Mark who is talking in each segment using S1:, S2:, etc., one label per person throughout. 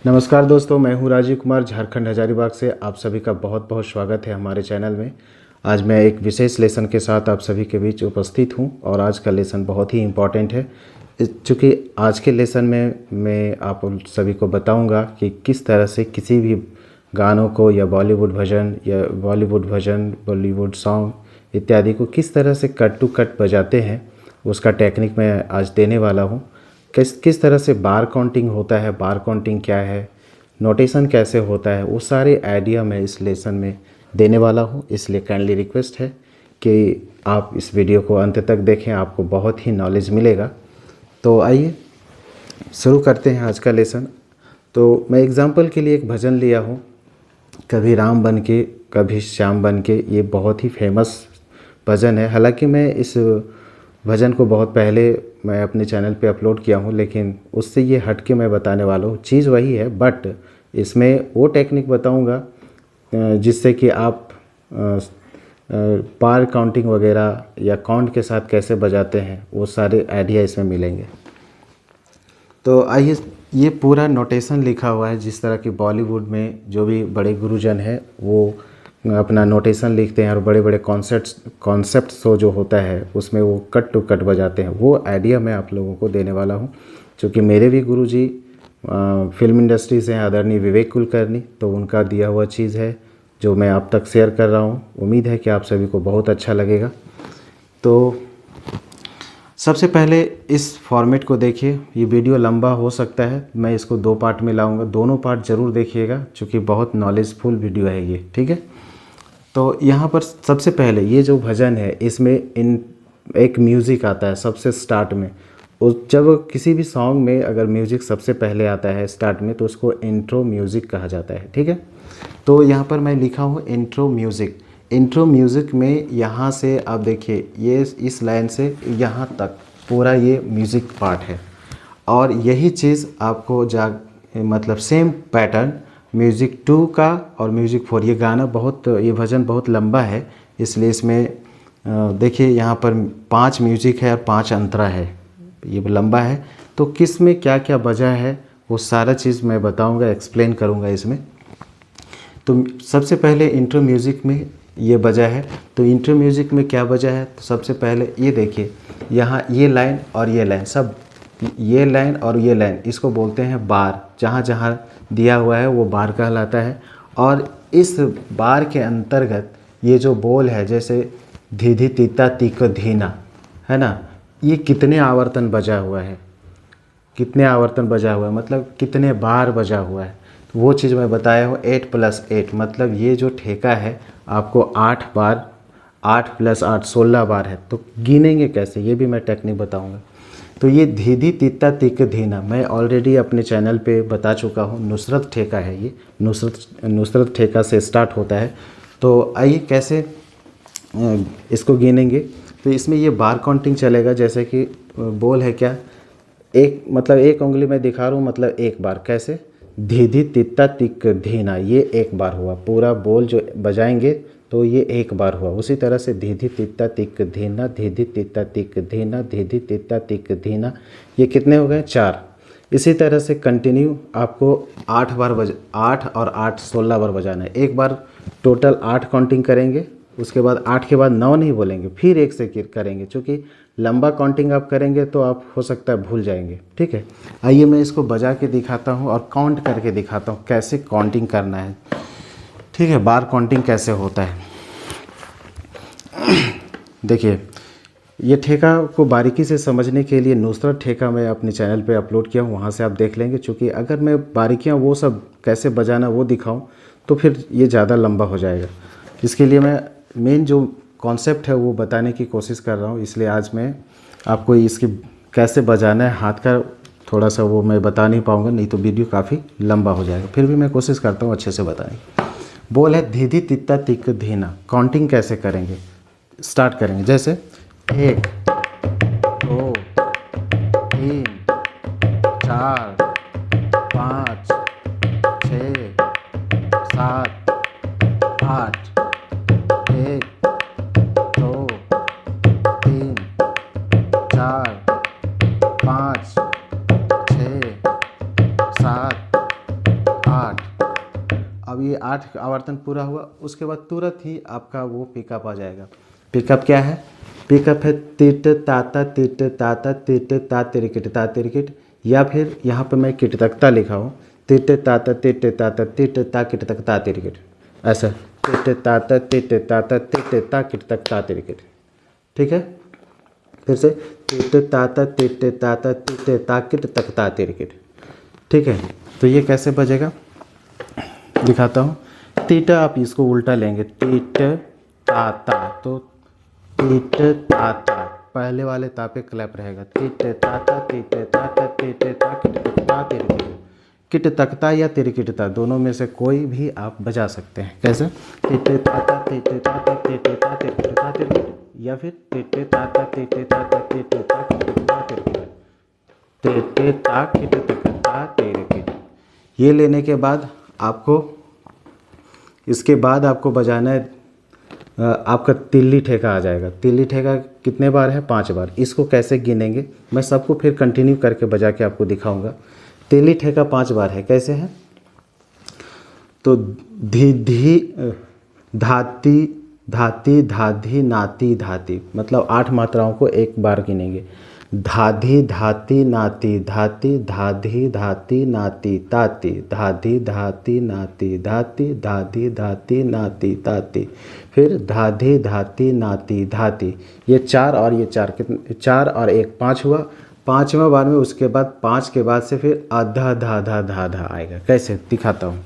S1: नमस्कार दोस्तों, मैं हूं राजीव कुमार झारखंड हजारीबाग से। आप सभी का बहुत बहुत स्वागत है हमारे चैनल में। आज मैं एक विशेष लेसन के साथ आप सभी के बीच उपस्थित हूं और आज का लेसन बहुत ही इम्पॉर्टेंट है। चूँकि आज के लेसन में मैं आप सभी को बताऊंगा कि किस तरह से किसी भी गानों को या बॉलीवुड भजन बॉलीवुड सॉन्ग इत्यादि को किस तरह से कट टू कट बजाते हैं, उसका टेक्निक मैं आज देने वाला हूँ। किस तरह से बार काउंटिंग होता है, बार काउंटिंग क्या है, नोटेशन कैसे होता है, वो सारे आइडिया मैं इस लेसन में देने वाला हूँ। इसलिए काइंडली रिक्वेस्ट है कि आप इस वीडियो को अंत तक देखें, आपको बहुत ही नॉलेज मिलेगा। तो आइए शुरू करते हैं आज का लेसन। तो मैं एग्ज़ाम्पल के लिए एक भजन लिया हूँ, कभी राम बन के कभी श्याम बन के। ये बहुत ही फेमस भजन है। हालांकि मैं इस भजन को बहुत पहले मैं अपने चैनल पे अपलोड किया हूँ, लेकिन उससे ये हट के मैं बताने वाला हूँ। चीज़ वही है, बट इसमें वो टेक्निक बताऊँगा जिससे कि आप बार काउंटिंग वगैरह या काउंट के साथ कैसे बजाते हैं, वो सारे आइडिया इसमें मिलेंगे। तो आइए, ये पूरा नोटेशन लिखा हुआ है। जिस तरह की बॉलीवुड में जो भी बड़े गुरुजन हैं वो अपना नोटेशन लिखते हैं और बड़े बड़े कॉन्सेप्ट शो जो होता है उसमें वो कट टू कट बजाते हैं, वो आइडिया मैं आप लोगों को देने वाला हूँ। क्योंकि मेरे भी गुरुजी फिल्म इंडस्ट्री से हैं, आदरणीय विवेक कुलकर्णी, तो उनका दिया हुआ चीज़ है जो मैं आप तक शेयर कर रहा हूँ। उम्मीद है कि आप सभी को बहुत अच्छा लगेगा। तो सबसे पहले इस फॉर्मेट को देखिए। ये वीडियो लंबा हो सकता है, मैं इसको 2 पार्ट में लाऊंगा। दोनों पार्ट ज़रूर देखिएगा क्योंकि बहुत नॉलेजफुल वीडियो है ये, ठीक है। तो यहाँ पर सबसे पहले ये जो भजन है इसमें एक म्यूज़िक आता है सबसे स्टार्ट में। उस जब किसी भी सॉन्ग में अगर म्यूज़िक सबसे पहले आता है स्टार्ट में तो उसको इंट्रो म्यूज़िक कहा जाता है, ठीक है। तो यहाँ पर मैं लिखा हूँ इंट्रो म्यूज़िक। इंट्रो म्यूज़िक में यहाँ से आप देखिए, ये इस लाइन से यहाँ तक पूरा ये म्यूज़िक पार्ट है। और यही चीज़ आपको मतलब सेम पैटर्न म्यूज़िक 2 का और म्यूज़िक 4। ये भजन बहुत लंबा है, इसलिए इसमें देखिए यहाँ पर 5 म्यूज़िक है और 5 अंतरा है। ये लंबा है, तो किस में क्या क्या बजा है वो सारा चीज़ मैं बताऊंगा, एक्सप्लेन करूंगा इसमें। तो सबसे पहले इंट्रो म्यूज़िक में ये बजा है। तो इंट्रो म्यूज़िक में क्या बजा है, तो सबसे पहले ये देखिए, यहाँ ये लाइन और ये लाइन, सब ये लाइन और ये लाइन, इसको बोलते हैं बार। जहाँ जहाँ दिया हुआ है वो बार कहलाता है। और इस बार के अंतर्गत ये जो बोल है, जैसे धीधि तीता तीक धीना, है ना, ये कितने आवर्तन बजा हुआ है, कितने आवर्तन बजा हुआ है, मतलब कितने बार बजा हुआ है, तो वो चीज़ मैं बताया हूँ। 8 + 8 मतलब ये जो ठेका है आपको 8 बार, 8 + 8 16 बार है। तो गिनेंगे कैसे, ये भी मैं टेक्निक बताऊँगा। तो ये धीधि तीता तिक धीना मैं ऑलरेडी अपने चैनल पे बता चुका हूँ। नुसरत ठेका है ये, नुसरत ठेका से स्टार्ट होता है। तो आइए कैसे इसको गिनेंगे। तो इसमें ये बार काउंटिंग चलेगा। जैसे कि बोल है क्या, एक मतलब एक उंगली में दिखा रहा हूँ, मतलब एक बार। कैसे, धीधि तीता तिक धीना, ये एक बार हुआ। पूरा बोल जो बजाएंगे तो ये एक बार हुआ। उसी तरह से धीधि तीता तिक धीना, धीधि तीता तिक धीना, धीधि तीता तिक धीना, ये कितने हो गए, 4। इसी तरह से कंटिन्यू आपको 8 बार 8 और 8 16 बार बजाना है। एक बार टोटल 8 काउंटिंग करेंगे, उसके बाद 8 के बाद 9 नहीं बोलेंगे, फिर 1 से करेंगे। क्योंकि लंबा काउंटिंग आप करेंगे तो आप हो सकता है भूल जाएंगे, ठीक है। आइए मैं इसको बजा के दिखाता हूँ और काउंट करके दिखाता हूँ कैसे काउंटिंग करना है, ठीक है, बार काउंटिंग कैसे होता है। देखिए, ये ठेका को बारीकी से समझने के लिए नुसरत ठेका मैं अपने चैनल पे अपलोड किया हूँ, वहाँ से आप देख लेंगे। क्योंकि अगर मैं बारीकियाँ वो सब कैसे बजाना वो दिखाऊँ तो फिर ये ज़्यादा लंबा हो जाएगा। इसके लिए मैं मेन जो कॉन्सेप्ट है वो बताने की कोशिश कर रहा हूँ। इसलिए आज मैं आपको इसकी कैसे बजाना है हाथ का थोड़ा सा वो मैं बता नहीं पाऊँगा, नहीं तो वीडियो काफ़ी लंबा हो जाएगा। फिर भी मैं कोशिश करता हूँ अच्छे से बताने की। बोल है धीधि तित्ता तिक धीना। काउंटिंग कैसे करेंगे, स्टार्ट करेंगे। जैसे 1 2 3 4 5 6 7 8 1 2 3 4 5 6 7 अब ये 8 आवर्तन पूरा हुआ, उसके बाद तुरंत ही आपका वो पिकअप आ जाएगा। पिकअप क्या है? पिकअप है तिट ताता तिट ताता तिट ता तिरकिट ता तिरकिट, या फिर यहाँ पे मैं किट तकता लिखा हूँ, तिट ताता तिट ताता तिट ता किट तक ता तिरकिट, ऐसा तिट ताता तिट ताता तिट ता किट तक ता तिरकिट। ठीक है, फिर से तिट ताता तिट ताता तिट ता किट तक ता तिरकिट। ठीक है, तो ये कैसे बजेगा दिखाता हूँ। तीटा आप इसको उल्टा लेंगे, तीट ताता, तो तीट ताता पहले वाले ता पे क्लैप रहेगा, तीट ताता तीट ताता तीट ता किट तकता तिरकिट। किट तकता या तिरकिटता दोनों में से कोई भी आप बजा सकते हैं। कैसे? तीट ताता तीट ताता तीट ता तिरकिटता तिरकिट, या फिर तीट ताता तीट ताता तीट ता किट तकता तिरकिट, तीट ता किट तकता तिरकिट। ये लेने के बाद आपको, इसके बाद आपको बजाना है, आपका तिल्ली ठेका आ जाएगा। तिल्ली ठेका कितने बार है? 5 बार। इसको कैसे गिनेंगे मैं सबको फिर कंटिन्यू करके बजा के आपको दिखाऊंगा। तिल्ली ठेका 5 बार है, कैसे है? तो धी धी धाती धाती धाधी नाती धाती, मतलब 8 मात्राओं को एक बार गिनेंगे। धाधी धाती नाती धाती धाधी धाती नाती ताती धाधी धाती नाती धाती धाधी धाती नाती ताती, फिर धाधी धाती नाती धाती। ये 4 और ये 4 कितने? 4 और 1 5 हुआ। 5वां बार में उसके बाद 5 के बाद से फिर आधा धा धा धा धा आएगा। कैसे दिखाता हूँ,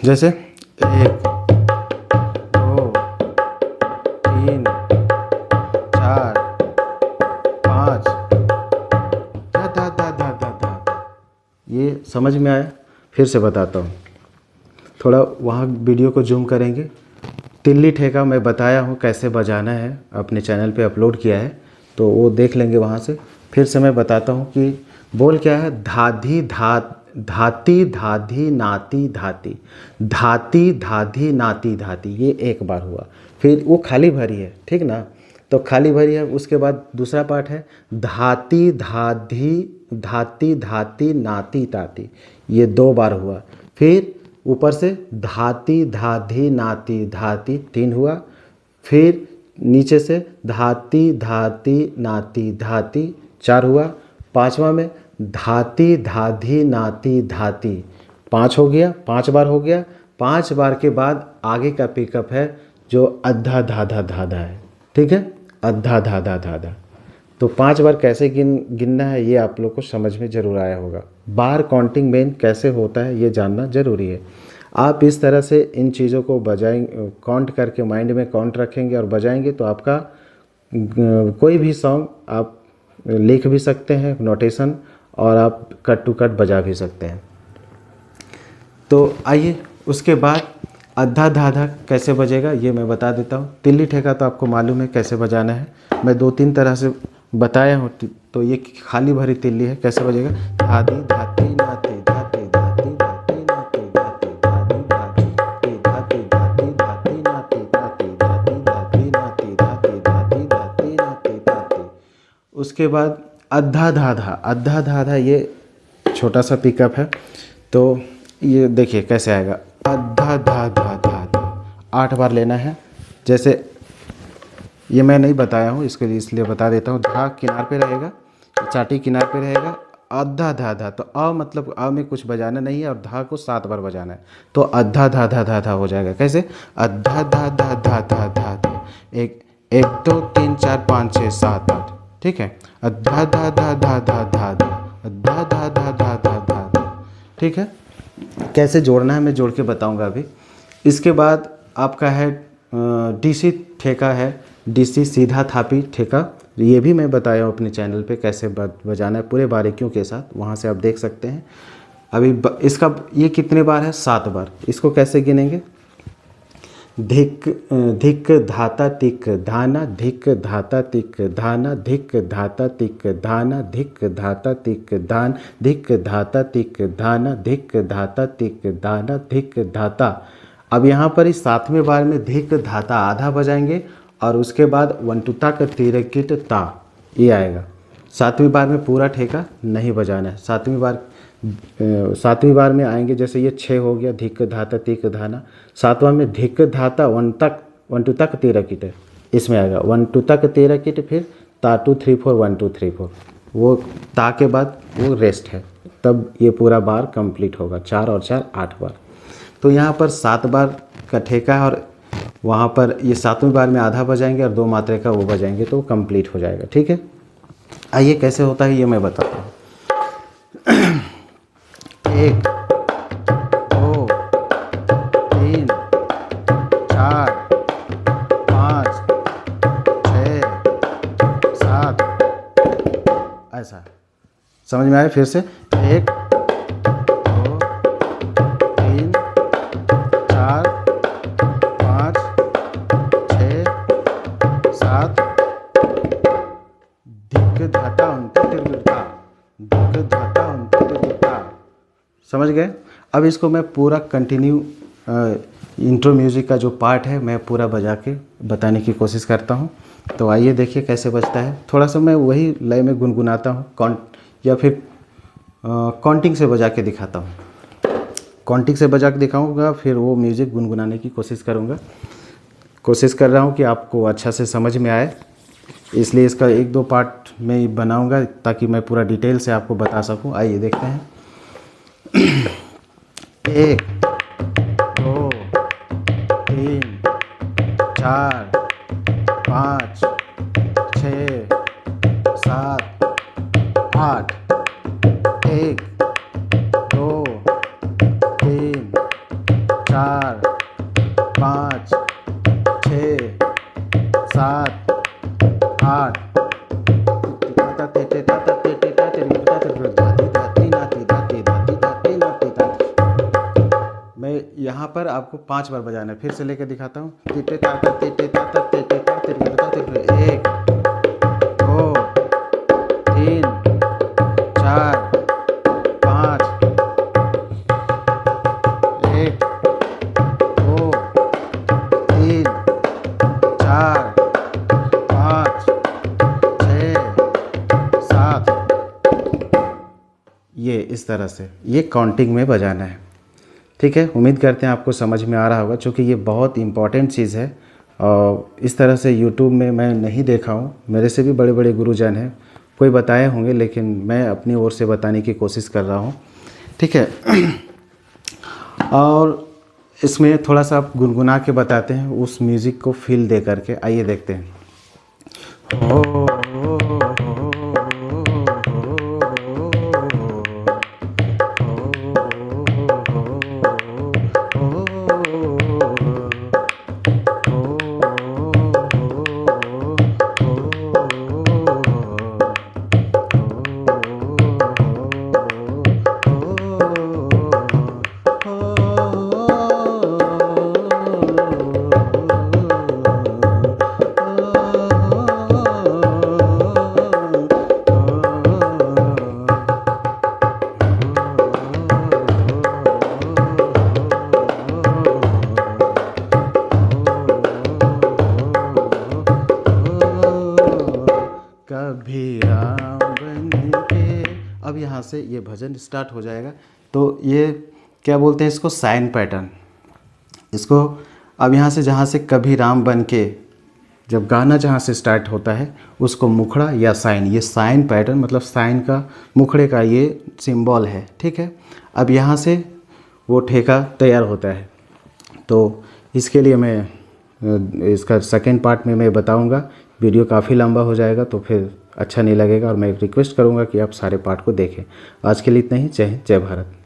S1: जैसे 1 2 3 4 5 धा धा धा धा धा धा। ये समझ में आया? फिर से बताता हूँ, थोड़ा वहाँ वीडियो को जूम करेंगे। तिल्ली ठेका मैं बताया हूँ कैसे बजाना है, अपने चैनल पे अपलोड किया है, तो वो देख लेंगे वहाँ से। फिर से मैं बताता हूँ कि बोल क्या है। धाधी धाती धाधी नाती धाती, धाती धाधी नाती धाती, ये 1 बार हुआ। फिर वो खाली भरी है, ठीक ना? तो खाली भरी है, उसके बाद दूसरा पार्ट है धाती धाधी धाती धाती नाती ताती, ये 2 बार हुआ। फिर ऊपर से धाती धाधी नाती धाती 3 हुआ। फिर नीचे से धाती धाती नाती धाती 4 हुआ। 5वां में धाती धाधी नाती धाती 5 हो गया, 5 बार हो गया। 5 बार के बाद आगे का पिकअप है जो अद्धा धाधा धाधा है। ठीक है, अद्धा धाधा धाधा। तो 5 बार कैसे गिनना है ये आप लोग को समझ में ज़रूर आया होगा। बार काउंटिंग मेन कैसे होता है ये जानना ज़रूरी है। आप इस तरह से इन चीज़ों को बजाएंगे, काउंट करके माइंड में काउंट रखेंगे और बजाएंगे, तो आपका कोई भी सॉन्ग आप लिख भी सकते हैं नोटेशन, और आप कट टू कट बजा भी सकते हैं। तो आइए उसके बाद अद्धा धाधा कैसे बजेगा ये मैं बता देता हूँ। तिल्ली ठेका तो आपको मालूम है कैसे बजाना है, मैं 2-3 तरह से बताया हूँ। तो ये खाली भरी तिल्ली है, कैसे बजेगा? धाधी धाती नाती धाती धाती धाती नाती धाती धाधी धाती धाती धाती नाती धाती धाती धाती नाती धाती धाती धाती नाती धाती। उसके बाद अद्धा धाधा, अद्धा धाधा ये छोटा सा पिकअप है। तो ये देखिए कैसे आएगा, अद्धा धाधा धाधा 8 बार लेना है। जैसे ये मैं नहीं बताया हूँ, इसके लिए इसलिए बता देता हूँ। धा किनार पे रहेगा, चाटी किनार पे रहेगा, अद्धा धाधा। तो अ मतलब अ में कुछ बजाना नहीं है, और धा को 7 बार बजाना है, तो अद्धा धाधा धाधा हो जाएगा। कैसे? अद्धा धाधा धाधा धाधा 1 2 3 4 5 6 7 8। ठीक है, अद्धा धाधा धाधा धाधा अद्धा धाधा धाधा धाधा। ठीक है, कैसे जोड़ना है मैं जोड़ के बताऊंगा अभी। इसके बाद आपका है डीसी ठेका है, डीसी सीधा थापी ठेका, ये भी मैं बताया हूँ अपने चैनल पे कैसे बजाना है पूरे बारीकियों के साथ, वहाँ से आप देख सकते हैं। अभी इसका ये कितने बार है? 7 बार। इसको कैसे गिनेंगे? धिक धिक धाता तिक धाना, धिक धाता तिक धाना, धिक धाता तिक धाना, धिक धाता तिक धान, धिक धाता तिक धाना, धिक धाता तिक धाना, धिक धाता। अब यहाँ पर इस 7वें बार में धिक धाता आधा बजाएंगे, और उसके बाद वंटुता का तिरकिट ता ये आएगा। 7वीं बार में पूरा ठेका नहीं बजाना है। 7वीं बार सातवीं बार में आएंगे, जैसे ये 6 हो गया, धिक धाता तिक धाना। सातवां में धिक धाता 1 2 तक 13 किट इसमें आएगा, 1 2 तक 13 किट, फिर ता 2 3 4 1 2 3 4, वो ता के बाद वो रेस्ट है, तब ये पूरा बार कंप्लीट होगा। 4 और 4 8 बार। तो यहाँ पर 7 बार का ठेका है, और वहाँ पर ये 7वें बार में आधा बजाएंगे और 2 मात्रा का वो बजाएंगे, तो वो कंप्लीट हो जाएगा। ठीक है, आइए कैसे होता है ये मैं बताता हूँ। 1 2 3 4 5 6 7, ऐसा समझ में आया? फिर से 1 2 3 4 5 6 7, धिक धाता उनका तिरगुता, धिक धाता उनका तिरगुता। समझ गए? अब इसको मैं पूरा कंटिन्यू इंट्रो म्यूज़िक का जो पार्ट है मैं पूरा बजा के बताने की कोशिश करता हूँ। तो आइए देखिए कैसे बजता है। थोड़ा सा मैं वही लय में गुनगुनाता हूँ, या फिर काउंटिंग से बजा के दिखाता हूँ। काउंटिंग से बजा के दिखाऊँगा, फिर वो म्यूज़िक गुनगुनाने की कोशिश करूँगा। कोशिश कर रहा हूँ कि आपको अच्छा से समझ में आए, इसलिए इसका 1 2 पार्ट में बनाऊँगा ताकि मैं पूरा डिटेल से आपको बता सकूँ। आइए देखते हैं। 1 2 3 4 5 6 7 8, 1 2 3 4 5 6 7 8। मैं यहाँ पर आपको 5 बार बजाना है, फिर से लेकर दिखाता हूँ। 1 2 3 4 5 1 2 3 4 5 6 7, ये इस तरह से ये काउंटिंग में बजाना है। ठीक है, उम्मीद करते हैं आपको समझ में आ रहा होगा, क्योंकि ये बहुत इम्पॉर्टेंट चीज़ है और इस तरह से यूट्यूब में मैं नहीं देखा हूँ। मेरे से भी बड़े बड़े गुरुजन हैं, कोई बताए होंगे, लेकिन मैं अपनी ओर से बताने की कोशिश कर रहा हूँ। ठीक है, और इसमें थोड़ा सा आप गुनगुना के बताते हैं, उस म्यूज़िक को फील दे करके। आइए देखते हैं। कभी राम बन के, अब यहाँ से ये भजन स्टार्ट हो जाएगा। तो ये क्या बोलते हैं इसको, साइन पैटर्न। इसको अब यहाँ से जहाँ से कभी राम बन के, जब गाना जहाँ से स्टार्ट होता है उसको मुखड़ा या साइन, ये साइन पैटर्न मतलब साइन का मुखड़े का ये सिंबल है। ठीक है, अब यहाँ से वो ठेका तैयार होता है। तो इसके लिए मैं इसका सेकंड पार्ट में मैं बताऊंगा। वीडियो काफ़ी लंबा हो जाएगा तो फिर अच्छा नहीं लगेगा, और मैं रिक्वेस्ट करूंगा कि आप सारे पार्ट को देखें। आज के लिए इतना ही। जय हिंद, जय भारत।